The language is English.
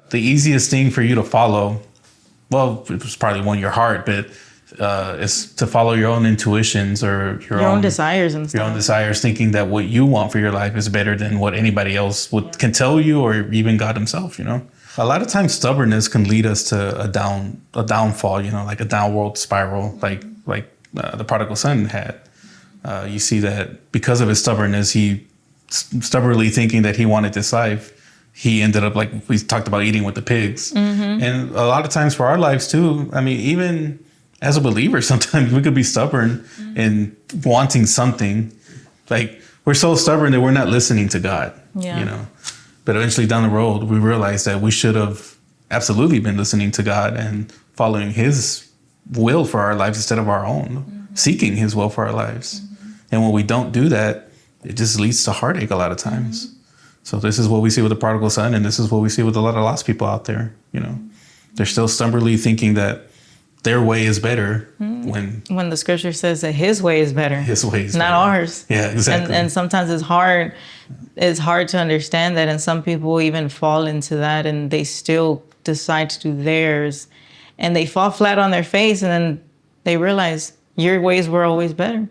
the easiest thing for you to follow, well, it was probably one your heart, but is to follow your own intuitions or your own desires and your own stuff. desires, thinking that what you want for your life is better than what anybody else can tell you, or even God himself, A lot of times stubbornness can lead us to a downfall, like a downward spiral, like the prodigal son had. You see that because of his stubbornness, he stubbornly thinking that he wanted this life, he ended up, like we talked about, eating with the pigs. And a lot of times for our lives too, I mean, even as a believer, sometimes we could be stubborn in wanting something. Like we're so stubborn that we're not listening to God, But eventually down the road, we realize that we should have absolutely been listening to God and following his will for our lives instead of our own, seeking his will for our lives. And when we don't do that, it just leads to heartache a lot of times. So this is what we see with the prodigal son, and this is what we see with a lot of lost people out there. They're still stubbornly thinking that their way is better when the scripture says that his way is better. His way is not better. ours. Yeah, exactly. And sometimes it's hard. It's hard to understand that, and some people even fall into that, and they still decide to do theirs, and they fall flat on their face, and then they realize your ways were always better.